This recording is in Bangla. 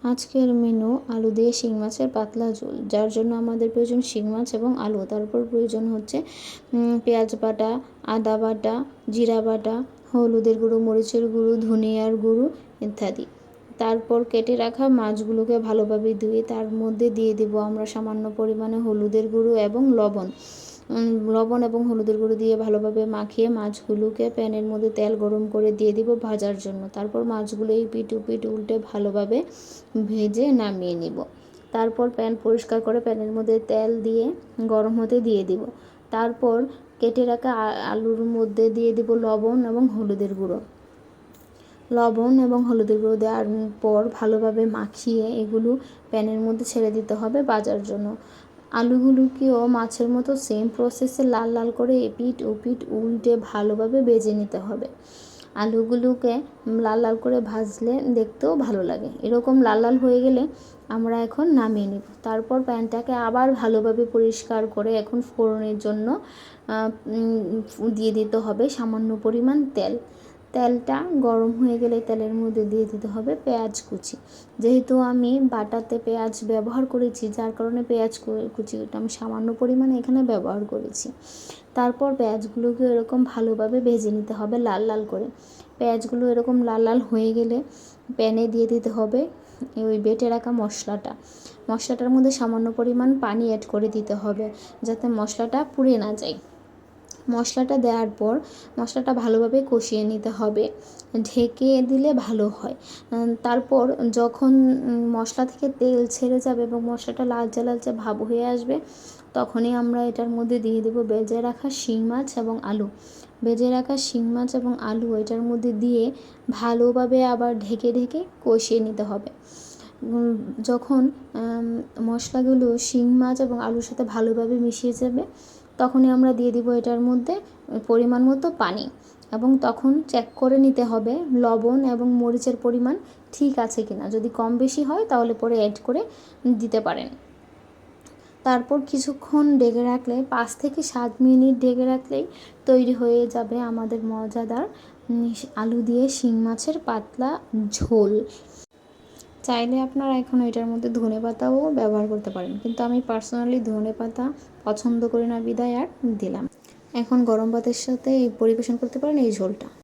আজকের মেনু আলু দিয়ে শিং মাছের পাতলা ঝোল, যার জন্য আমাদের প্রয়োজন শিং মাছ এবং আলু। তারপর প্রয়োজন হচ্ছে পেঁয়াজ বাটা, আদা বাটা, জিরা বাটা, হলুদের গুঁড়ো, মরিচের গুঁড়ো, ধনিয়ার গুঁড়ো ইত্যাদি। তারপর কেটে রাখা মাছগুলোকে ভালোভাবে ধুয়ে তার মধ্যে দিয়ে দেবো আমরা সামান্য পরিমাণে হলুদের গুঁড়ো এবং লবণ এবং হলুদের গুঁড়ো দিয়ে ভালোভাবে মাখিয়ে মাছগুলোকে প্যানের মধ্যে তেল গরম করে দিয়ে দিব ভাজার জন্য। তারপর মাছগুলো এই পিঠ উপিঠ উল্টে ভালোভাবে ভেজে নামিয়ে নিব। তারপর প্যান পরিষ্কার করে প্যানের মধ্যে তেল দিয়ে গরম হতে দিয়ে দিব। তারপর কেটে রাখা আলুর মধ্যে দিয়ে দিব লবণ এবং হলুদের গুঁড়ো দেওয়ার পর ভালোভাবে মাখিয়ে এগুলো প্যানের মধ্যে ছেড়ে দিতে হবে ভাজার জন্য। আলুগুলোকেও মাছের মতো সেম প্রসেসে লাল লাল করে এপিঠ ওপিঠ উল্টে ভালোভাবে ভেজে নিতে হবে। আলুগুলোকে লাল লাল করে ভাজলে দেখতেও ভালো লাগে। এরকম লাল লাল হয়ে গেলে আমরা এখন নামিয়ে নিব। তারপর প্যানটাকে আবার ভালোভাবে পরিষ্কার করে এখন ফোড়নের জন্য দিয়ে দিতে হবে সামান্য পরিমাণ তেল। তেলটা গরম হয়ে গেলে তেলের মধ্যে দিয়ে দিতে হবে পেঁয়াজ কুচি। যেহেতু আমি বাটাতে পেঁয়াজ ব্যবহার করেছি, যার কারণে পেঁয়াজ কুচিটা আমি সামান্য পরিমাণে এখানে ব্যবহার করেছি। তারপর পেঁয়াজগুলোকে এরকম ভালোভাবে ভেজে নিতে হবে লাল লাল করে। পেঁয়াজগুলো এরকম লাল লাল হয়ে গেলে প্যানে দিয়ে দিতে হবে ওই বেটে রাখা মশলাটার মধ্যে সামান্য পরিমাণ পানি অ্যাড করে দিতে হবে, যাতে মশলাটা পুড়ে না যায়। মশলাটা দেওয়ার পর মশলাটা ভালোভাবে কষিয়ে নিতে হবে, ঢেকে দিলে ভালো হয়। তারপর যখন মশলা থেকে তেল ছেড়ে যাবে এবং মশলাটা লালচে লালচে ভাব হয়ে আসবে, তখনই আমরা এটার মধ্যে দিয়ে দেবো ভেজে রাখা শিং মাছ এবং আলু। এটার মধ্যে দিয়ে ভালোভাবে আবার ঢেকে ঢেকে কষিয়ে নিতে হবে। যখন মশলাগুলো শিং মাছ এবং আলুর সাথে ভালোভাবে মিশিয়ে যাবে, তখনই আমরা দিয়ে দিব এটার মধ্যে পরিমাণ মতো পানি, এবং তখন চেক করে নিতে হবে লবণ এবং মরিচের পরিমাণ ঠিক আছে কিনা। যদি কম বেশি হয় তাহলে পরে অ্যাড করে দিতে পারেন। তারপর কিছুক্ষণ ঢেকে রাখলে 5 থেকে 7 মিনিট ঢেকে রাখলেই তৈরি হয়ে যাবে আমাদের মজাদার আলু দিয়ে শিং মাছের পাতলা ঝোল। চাইলে আপনারা এখন এটার মধ্যে ধনেপাতাও ব্যবহার করতে পারেন, কিন্তু আমি পার্সোনালি ধনেপাতা পছন্দ করি না বিধায় আর দিলাম। এখন গরম ভাতের সাথে পরিবেশন করতে পারেন এই ঝোলটা।